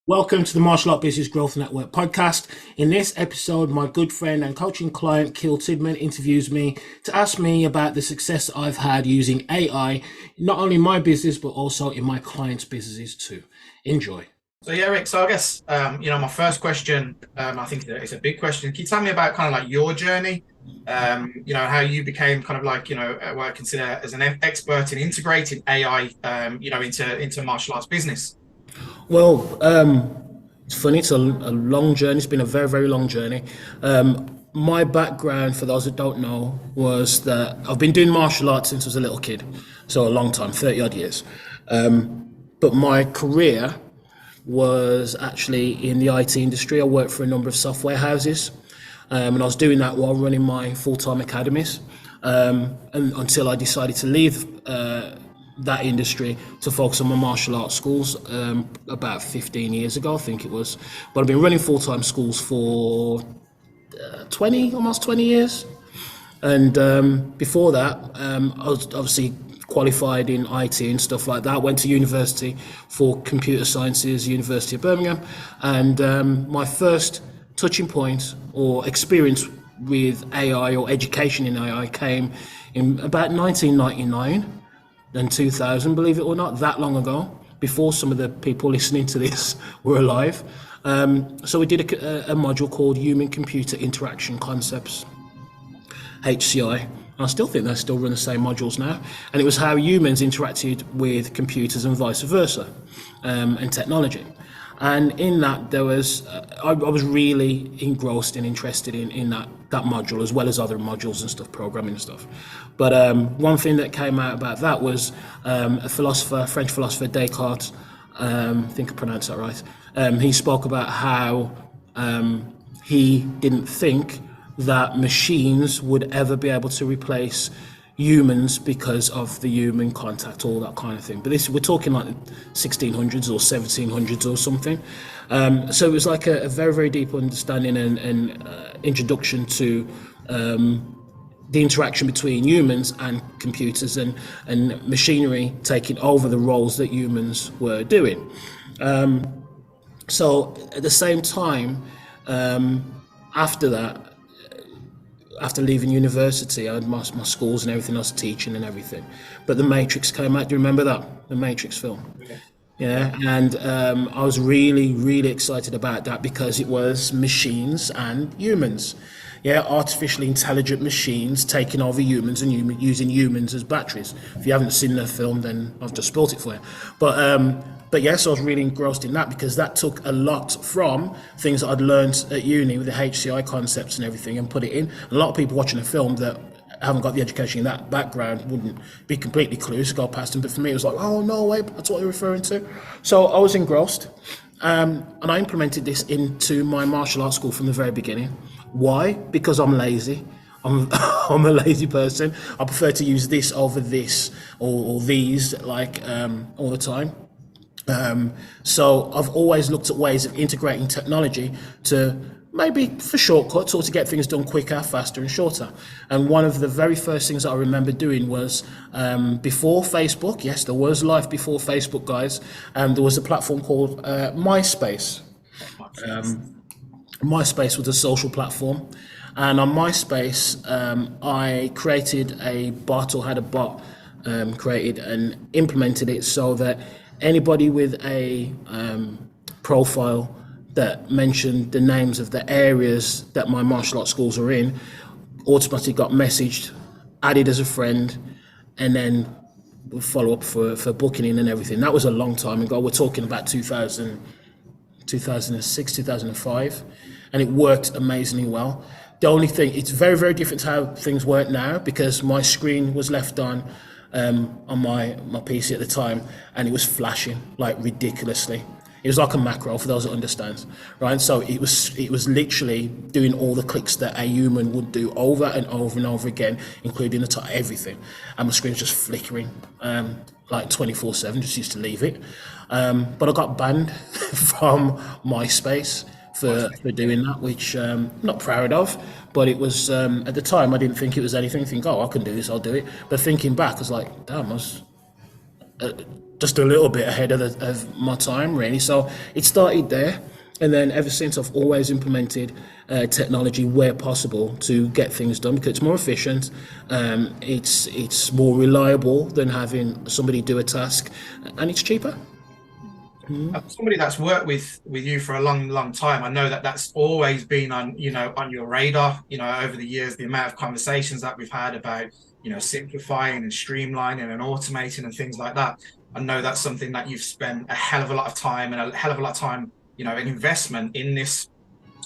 Welcome to the Martial Art Business Growth Network podcast. In this episode, my good friend and coaching client, Keel Tidman, interviews me to ask me about the success I've had using AI, not only in my business, but also in my clients' businesses too. Enjoy. So yeah, Rick. So I guess my first question, I think it's a big question. Can you tell me about kind of like your journey? How you became kind of like what I consider as an expert in integrating AI, into martial arts business. Well, it's funny. It's a long journey. It's been a very, very long journey. My background, for those that don't know, was that I've been doing martial arts since I was a little kid, so a long time, 30 odd years. But my career was actually in the IT industry. I worked for a number of software houses, and I was doing that while running my full-time academies, and until I decided to leave that industry to focus on my martial arts schools about 15 years ago, I think it was. But I've been running full-time schools for almost 20 years. And before that, I was obviously qualified in IT and stuff like that. Went to university for computer sciences, University of Birmingham. And my first touching point or experience with AI or education in AI came in about 1999 and 2000, believe it or not, that long ago, before some of the people listening to this were alive. So we did a module called Human Computer Interaction Concepts, HCI. I still think they still run the same modules now. And it was how humans interacted with computers and vice versa, and technology. And in that, there was I was really engrossed and interested in that module, as well as other modules and stuff, programming and stuff. But one thing that came out about that was a French philosopher, Descartes, I think I pronounced that right. He spoke about how he didn't think that machines would ever be able to replace humans because of the human contact, all that kind of thing. But this, we're talking like 1600s or 1700s or something. So it was like a very, very deep understanding and introduction to the interaction between humans and computers and machinery taking over the roles that humans were doing. So at the same time, after that, after leaving university, I had my schools and everything. I was teaching and everything. But The Matrix came out. Do you remember that? The Matrix film. Yeah. Yeah, and I was really, really excited about that because it was machines and humans. Yeah, artificially intelligent machines taking over humans and using humans as batteries. If you haven't seen the film, then I've just spoilt it for you. But yes, I was really engrossed in that because that took a lot from things that I'd learned at uni with the HCI concepts and everything and put it in. A lot of people watching the film that haven't got the education in that background wouldn't be completely clueless to go past them. But for me, it was like, oh, no way, that's what they're referring to. So I was engrossed. And I implemented this into my martial arts school from the very beginning. Why? Because I'm lazy. I'm a lazy person. I prefer to use this over this or these all the time. So I've always looked at ways of integrating technology to maybe for shortcuts or to get things done quicker, faster and shorter. And one of the very first things that I remember doing was before Facebook. Yes, there was life before Facebook, guys. There was a platform called MySpace. MySpace was a social platform. And on MySpace, I created a bot or had a bot created and implemented it so that anybody with a profile that mentioned the names of the areas that my martial arts schools are in automatically got messaged, added as a friend, and then would follow up for booking in and everything. That was a long time ago. We're talking about 2000, 2006, 2005, and it worked amazingly well. The only thing, it's very, very different to how things work now because my screen was left on my PC at the time and it was flashing like ridiculously. It was like a macro for those that understand, right? So it was literally doing all the clicks that a human would do over and over and over again, including everything. And my screen was just flickering, like 24/7. Just used to leave it. But I got banned from MySpace for doing that, which I'm not proud of. But it was at the time I didn't think it was anything. I think, oh, I can do this, I'll do it. But thinking back, I was like, damn, just a little bit ahead of my time, really. So it started there. And then ever since, I've always implemented technology where possible to get things done because it's more efficient. It's more reliable than having somebody do a task, and it's cheaper. Somebody that's worked with you for a long time, I know that that's always been on, on your radar, over the years, the amount of conversations that we've had about, simplifying and streamlining and automating and things like that. I know that's something that you've spent a hell of a lot of time and a hell of a lot of time, an investment in this.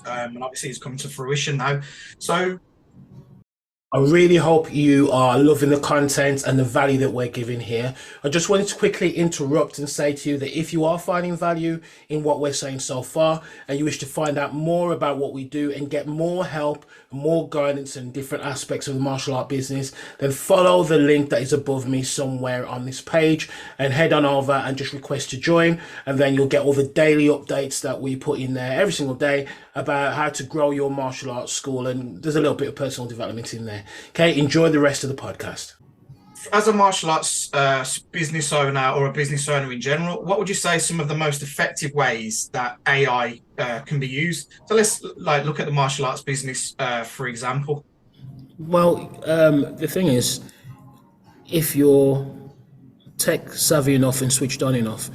And obviously it's come to fruition now. So I really hope you are loving the content and the value that we're giving here. I just wanted to quickly interrupt and say to you that if you are finding value in what we're saying so far and you wish to find out more about what we do and get more help, more guidance in different aspects of the martial art business, then follow the link that is above me somewhere on this page and head on over and just request to join. And then you'll get all the daily updates that we put in there every single day about how to grow your martial arts school. And there's a little bit of personal development in there. Okay, enjoy the rest of the podcast. as a martial arts business owner or a business owner in general, what would you say some of the most effective ways that AI can be used? So let's look at the martial arts business, for example. Well, the thing is, if you're tech savvy enough and switched on enough,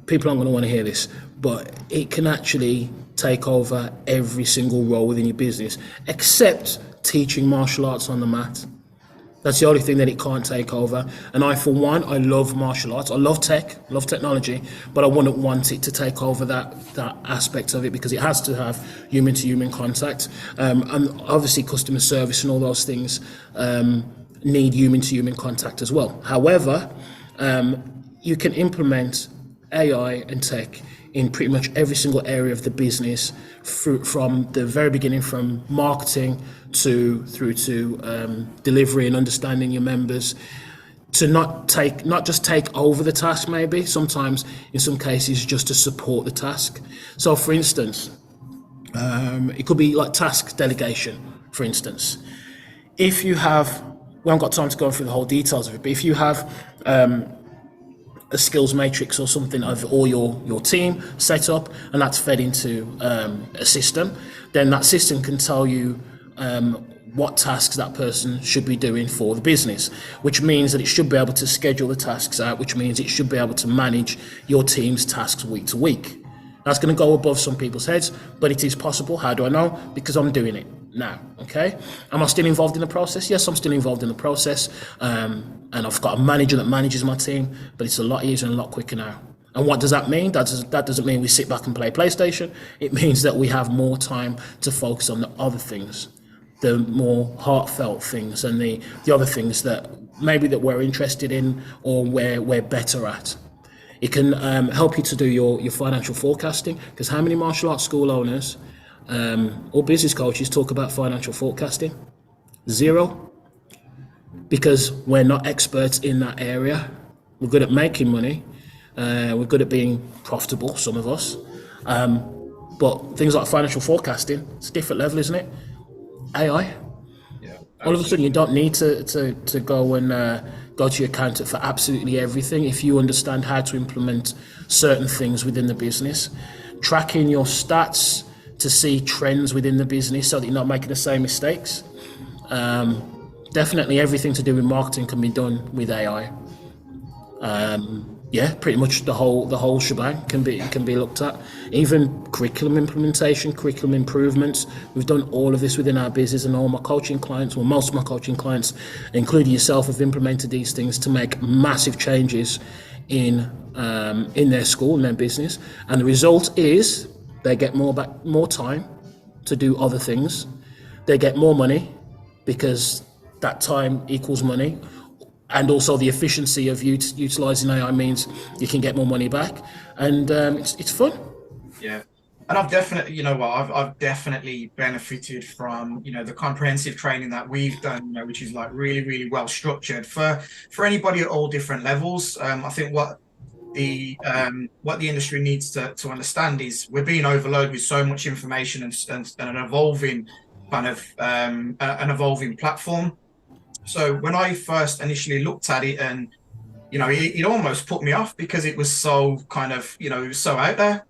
people aren't going to want to hear this, but it can actually take over every single role within your business, except teaching martial arts on the mat. That's the only thing that it can't take over. And I, for one, I love martial arts. I love tech, love technology, but I wouldn't want it to take over that aspect of it because it has to have human-to-human contact. And obviously customer service and all those things need human-to-human contact as well. However, you can implement AI and tech in pretty much every single area of the business, from the very beginning, from marketing through to delivery and understanding your members, to not just take over the task. Maybe sometimes, in some cases, just to support the task. So, for instance, it could be like task delegation. For instance, if you have, we haven't got time to go through the whole details of it, but if you have a skills matrix or something of all your team set up, and that's fed into a system, then that system can tell you what tasks that person should be doing for the business, which means that it should be able to schedule the tasks out, which means it should be able to manage your team's tasks week to week. That's going to go above some people's heads, but it is possible. How do I know? Because I'm doing it now. Okay. Am I still involved in the process? Yes, I'm still involved in the process. And I've got a manager that manages my team, but it's a lot easier and a lot quicker now. And what does that mean? That doesn't mean we sit back and play PlayStation. It means that we have more time to focus on the other things, the more heartfelt things, and the other things that maybe that we're interested in or we're better at. It can help you to do your financial forecasting, because how many martial arts school owners or business coaches talk about financial forecasting? Zero. Because we're not experts in that area. We're good at making money. We're good at being profitable, some of us. But things like financial forecasting, it's a different level, isn't it? AI. Yeah. All of a sudden, you don't need to go and go to your accountant for absolutely everything if you understand how to implement certain things within the business. Tracking your stats to see trends within the business so that you're not making the same mistakes. Definitely everything to do with marketing can be done with AI. Yeah, pretty much the whole shebang can be looked at. Even curriculum implementation, curriculum improvements. We've done all of this within our business, and all my coaching clients, well, most of my coaching clients, including yourself, have implemented these things to make massive changes in their school and their business. And the result is they get more time to do other things. They get more money because that time equals money. And also the efficiency of utilising AI means you can get more money back, and it's fun. Yeah. And I've definitely, I've definitely benefited from, the comprehensive training that we've done, which is like really, really well structured for anybody at all different levels. I think what the industry needs to understand is we're being overloaded with so much information and an evolving kind of an evolving platform. So when I first initially looked at it and it almost put me off because it was so kind of, so out there.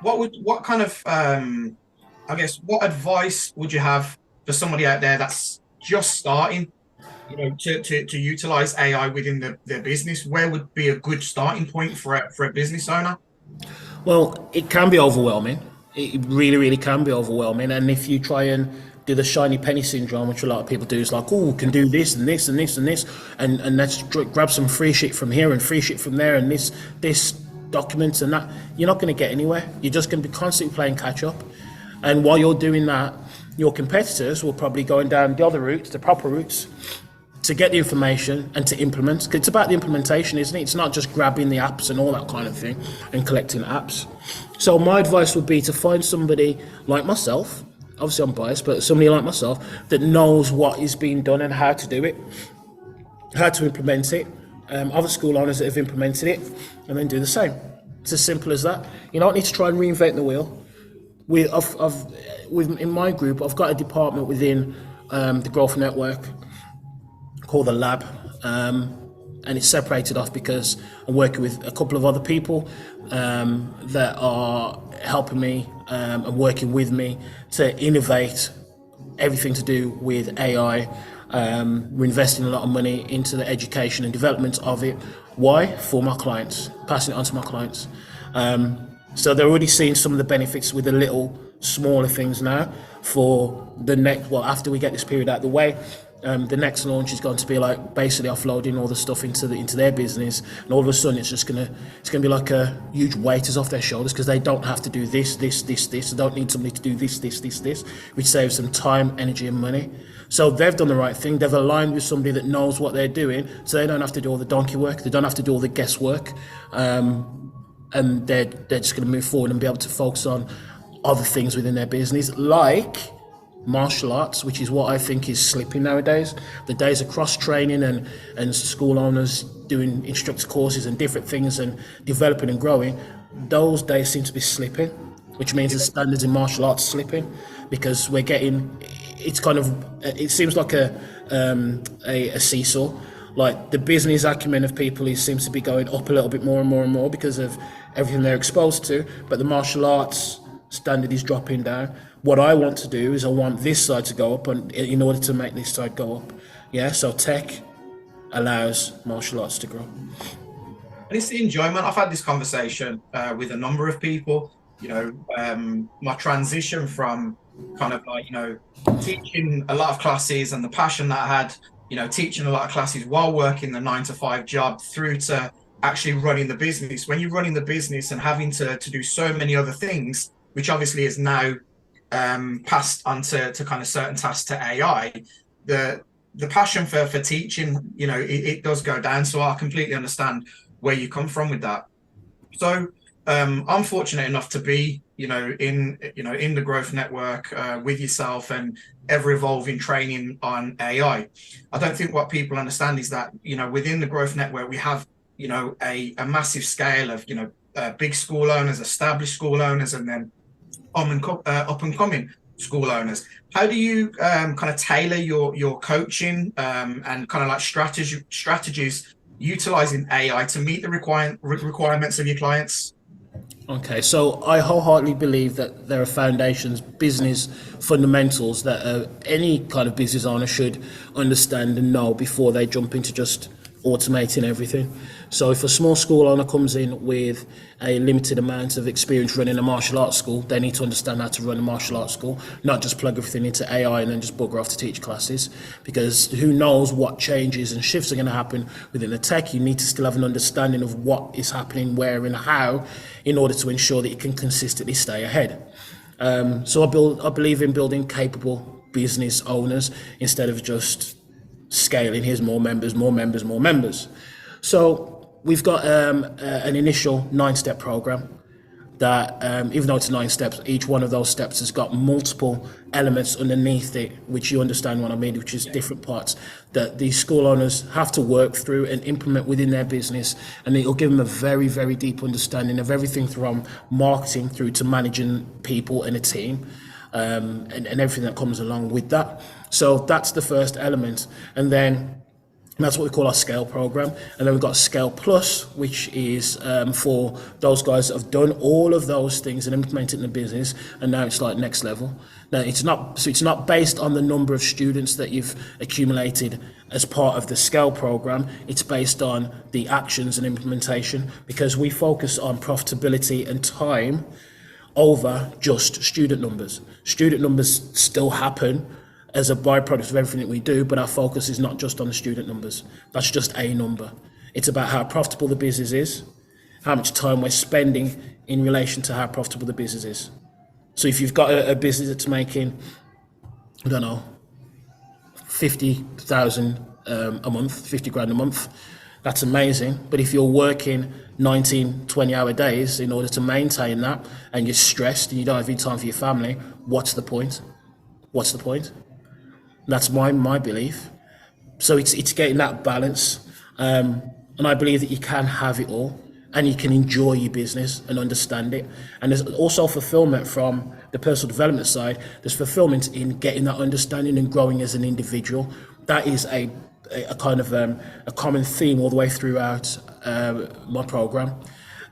What kind of, I guess, what advice would you have for somebody out there that's just starting, to utilize AI within their business? Where would be a good starting point for a business owner? Well, it can be overwhelming. It really, really can be overwhelming. And if you try and do the shiny penny syndrome, which a lot of people do, is like, oh, we can do this and this and this and this, and let's grab some free shit from here and free shit from there, and this documents and that. You're not going to get anywhere. You're just going to be constantly playing catch up. And while you're doing that, your competitors will probably going down the other routes, the proper routes, to get the information and to implement. 'Cause it's about the implementation, isn't it? It's not just grabbing the apps and all that kind of thing and collecting apps. So my advice would be to find somebody like myself, obviously I'm biased, but somebody like myself that knows what is being done and how to do it, how to implement it. Other school owners that have implemented it, and then do the same. It's as simple as that. You don't need to try and reinvent the wheel. In my group, I've got a department within the Growth Network called the Lab, and it's separated off because I'm working with a couple of other people that are helping me and working with me to innovate everything to do with AI. We're investing a lot of money into the education and development of it. Why? For my clients, passing it on to my clients. So they're already seeing some of the benefits with the little smaller things now. For the next, well, after we get this period out of the way, the next launch is going to be like basically offloading all the stuff into their business, and all of a sudden it's gonna be like a huge weight is off their shoulders because they don't have to do this. They don't need somebody to do this, which saves them time, energy, and money. So they've done the right thing. They've aligned with somebody that knows what they're doing, so they don't have to do all the donkey work. They don't have to do all the guesswork, and they're just going to move forward and be able to focus on other things within their business, like martial arts, which is what I think is slipping nowadays. The days of cross training and school owners doing instructor courses and different things and developing and growing, those days seem to be slipping, which means the standards in martial arts slipping because we're getting. It's kind of. It seems like a seesaw. Like the business acumen of people seems to be going up a little bit more and more and more because of everything they're exposed to, but the martial arts standard is dropping down. What I want to do is I want this side to go up, and in order to make this side go up, so tech allows martial arts to grow. And it's the enjoyment. I've had this conversation with a number of people. My transition from kind of like teaching a lot of classes and the passion that I had, teaching a lot of classes while working the 9 to 5 job through to actually running the business. When you're running the business and having to do so many other things, which obviously is now passed onto kind of certain tasks to AI, the passion for teaching, it does go down. So I completely understand where you come from with that. So I'm fortunate enough to be, in the Growth Network with yourself and ever evolving training on AI. I don't think what people understand is that, within the Growth Network, we have, a massive scale of, big school owners, established school owners, and then up and coming school owners. How do you kind of tailor your coaching and kind of like strategies utilizing AI to meet the requirements of your clients? Okay, so I wholeheartedly believe that there are foundations, business fundamentals that any kind of business owner should understand and know before they jump into just automating everything. So if a small school owner comes in with a limited amount of experience running a martial arts school, they need to understand how to run a martial arts school, not just plug everything into AI and then just bugger off to teach classes, because who knows what changes and shifts are going to happen within the tech. You need to still have an understanding of what is happening, where and how, in order to ensure that you can consistently stay ahead. So I believe in building capable business owners instead of just scaling. Here's more members. So we've got an initial 9-step program that, even though it's 9 steps, each one of those steps has got multiple elements underneath it, which you understand what I mean, which is different parts that these school owners have to work through and implement within their business. And it'll give them a very, very deep understanding of everything from marketing through to managing people and a team. And everything that comes along with that. So that's the first element. And then And that's what we call our scale program. And then we've got scale plus, which is for those guys that have done all of those things and implemented in the business, and now it's like next level. Now it's not based on the number of students that you've accumulated as part of the scale program. It's based on the actions and implementation, because we focus on profitability and time over just student numbers. Student numbers still happen as a byproduct of everything that we do, but our focus is not just on the student numbers. That's just a number. It's about how profitable the business is, how much time we're spending in relation to how profitable the business is. So if you've got a business that's making, I don't know, 50,000 a month, 50 grand a month, that's amazing. But if you're working 19, 20-hour days in order to maintain that, and you're stressed and you don't have any time for your family, what's the point? What's the point? That's my belief. So it's getting that balance, and I believe that you can have it all, and you can enjoy your business and understand it. And there's also fulfillment from the personal development side. There's fulfillment in getting that understanding and growing as an individual. That is a kind of a common theme all the way throughout my program.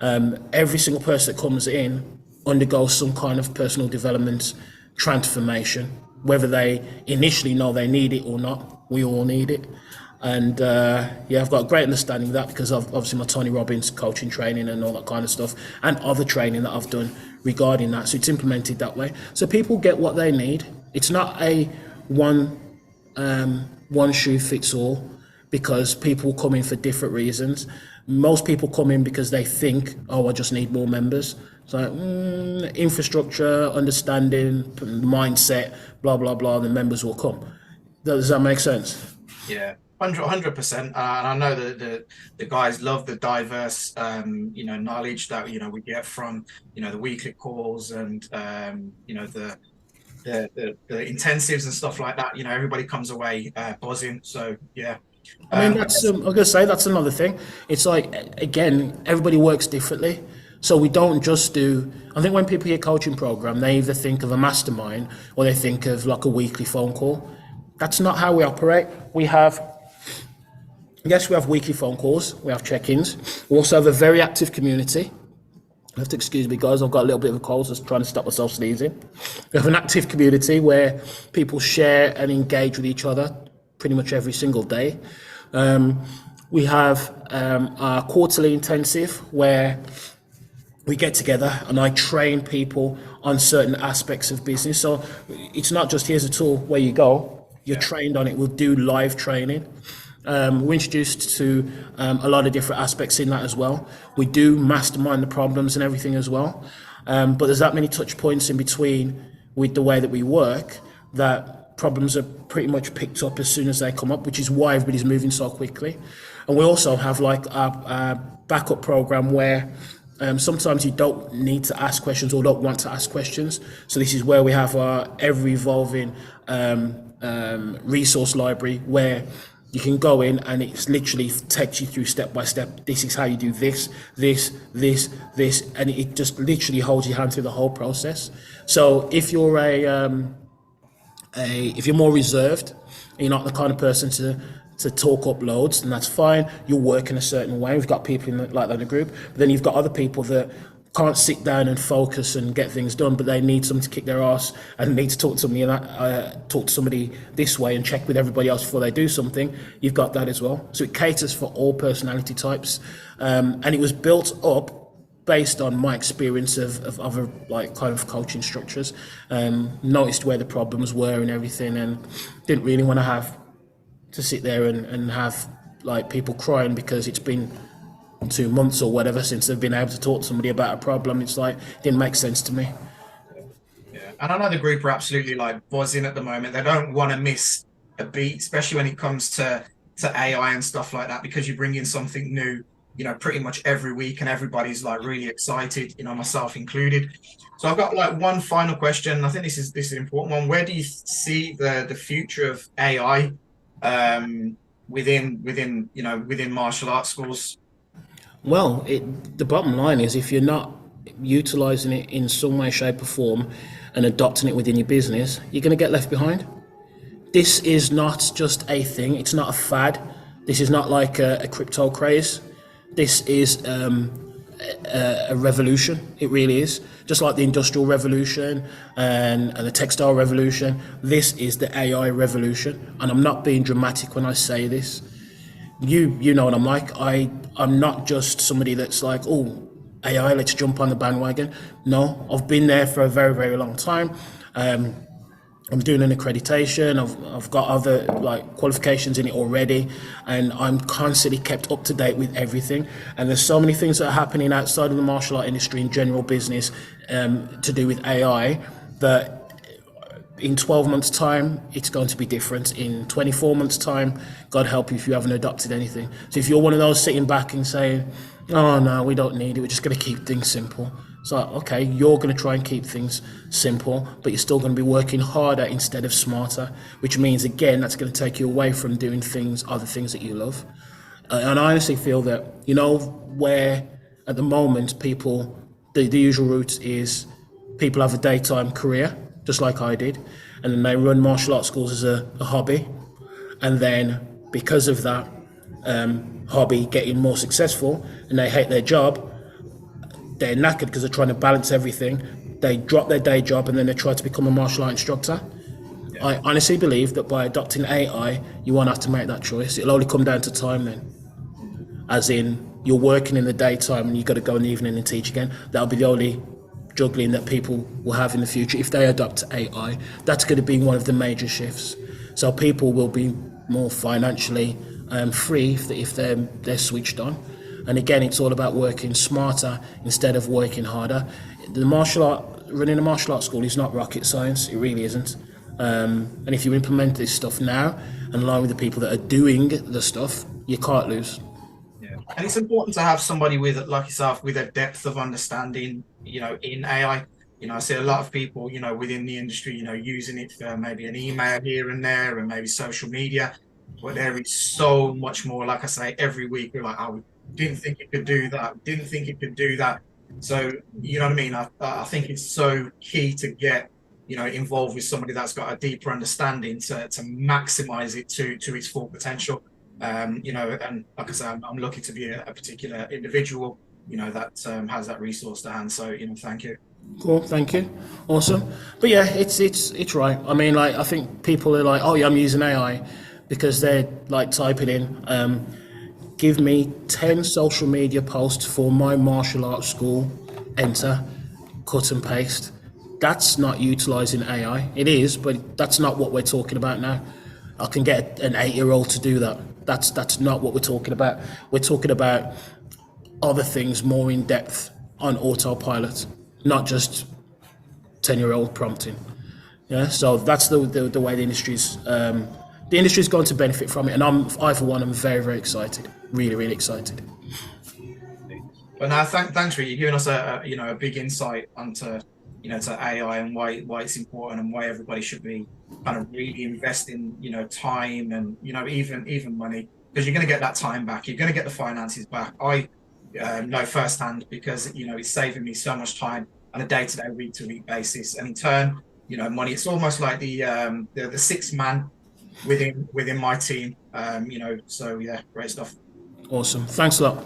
Every single person that comes in undergoes some kind of personal development transformation, whether they initially know they need it or not. We all need it. And I've got a great understanding of that because of obviously my Tony Robbins coaching training and all that kind of stuff, and other training that I've done regarding that. So it's implemented that way. So people get what they need. It's not a one shoe fits all, because people come in for different reasons. Most people come in because they think, oh, I just need more members. It's like infrastructure, understanding, mindset, blah, blah, blah, the members will come. Does that make sense? Yeah, 100%. And I know that the guys love the diverse, knowledge that, we get from, the weekly calls and, the intensives and stuff like that. Everybody comes away buzzing. So, yeah. I mean, that's I'm gonna say that's another thing. It's like, again, everybody works differently, so we don't just do. I think when people hear coaching program, they either think of a mastermind or they think of like a weekly phone call. That's not how we operate. We have weekly phone calls. We have check-ins. We also have a very active community. You have to excuse me, guys. I've got a little bit of a cold, so I'm trying to stop myself sneezing. We have an active community where people share and engage with each other pretty much every single day. We have our quarterly intensive where we get together and I train people on certain aspects of business. So it's not just here's a tool where you go, you're trained on it. We'll do live training. We're introduced to a lot of different aspects in that as well. We do mastermind the problems and everything as well. But there's that many touch points in between with the way that we work that problems are pretty much picked up as soon as they come up, which is why everybody's moving so quickly. And we also have like our backup program where sometimes you don't need to ask questions or don't want to ask questions. So this is where we have our ever evolving resource library where you can go in and it's literally takes you through step by step. This is how you do this, and it just literally holds your hand through the whole process. So if you're if you're more reserved, you're not the kind of person to talk up loads, then that's fine. You'll work in a certain way. We've got people like that in the group, but then you've got other people that can't sit down and focus and get things done, but they need someone to kick their ass and need to talk to somebody this way and check with everybody else before they do something. You've got that as well. So it caters for all personality types, and it was built up based on my experience of other like kind of coaching structures. Noticed where the problems were and everything, and didn't really want to have to sit there and have like people crying because it's been 2 months or whatever since they've been able to talk to somebody about a problem. It's like, it didn't make sense to me. Yeah, and I know the group are absolutely like buzzing at the moment. They don't want to miss a beat, especially when it comes to AI and stuff like that, because you bring in something new, pretty much every week, and everybody's like really excited, myself included. So I've got like one final question. I think this is an important one. Where do you see the future of AI within martial arts schools? Well, the bottom line is if you're not utilising it in some way, shape or form and adopting it within your business, you're going to get left behind. This is not just a thing. It's not a fad. This is not like a crypto craze. This is a revolution. It really is. Just like the industrial revolution and the textile revolution, this is the AI revolution. And I'm not being dramatic when I say this. You know what I'm like. I'm not just somebody that's like, oh, AI, let's jump on the bandwagon. No, I've been there for a very, very long time. I'm doing an accreditation. I've got other like qualifications in it already, and I'm constantly kept up to date with everything. And there's so many things that are happening outside of the martial art industry in general business to do with AI that in 12 months' time, it's going to be different. In 24 months' time, God help you if you haven't adopted anything. So if you're one of those sitting back and saying, oh, no, we don't need it, we're just going to keep things simple. So, okay, you're going to try and keep things simple, but you're still going to be working harder instead of smarter, which means, again, that's going to take you away from doing other things that you love. And I honestly feel that, where at the moment the usual route is people have a daytime career, just like I did, and then they run martial arts schools as a hobby, and then because of that hobby getting more successful and they hate their job, they're knackered because they're trying to balance everything. They drop their day job and then they try to become a martial art instructor. Yeah. I honestly believe that by adopting AI, you won't have to make that choice. It'll only come down to time then. As in, you're working in the daytime and you've got to go in the evening and teach again. That'll be the only juggling that people will have in the future. If they adopt AI, that's going to be one of the major shifts. So people will be more financially free if they're switched on. And again, it's all about working smarter instead of working harder. Running a martial arts school is not rocket science. It really isn't. And if you implement this stuff now and along with the people that are doing the stuff, you can't lose. Yeah. And it's important to have somebody with, like yourself, with a depth of understanding, in AI. I see a lot of people, within the industry, using it for maybe an email here and there and maybe social media. But there is so much more, like I say, every week we're like, oh, we didn't think it could do that, didn't think it could do that. So, you know what I mean? I think it's so key to get, involved with somebody that's got a deeper understanding to maximize it to its full potential. And like I say, I'm lucky to be a particular individual, that has that resource to hand. So, thank you. Cool, thank you. Awesome. But yeah, it's right. I mean, like, I think people are like, oh yeah, I'm using AI because they're like typing in, give me 10 social media posts for my martial arts school, enter, cut and paste. That's not utilizing AI. It is, but that's not what we're talking about now. I can get an 8-year-old to do that. That's not what we're talking about. We're talking about other things more in depth on autopilot, not just 10-year-old prompting. Yeah, so that's the way the industry's going to benefit from it, and I for one am very, very excited, really, really excited. But now, thanks for you giving us a big insight onto to AI and why it's important and why everybody should be kind of really investing time and even money, because you're going to get that time back, you're going to get the finances back. I know firsthand because it's saving me so much time on a day-to-day, week-to-week basis, and in turn money. It's almost like the sixth man within my team. So yeah, great stuff. Awesome, thanks a lot.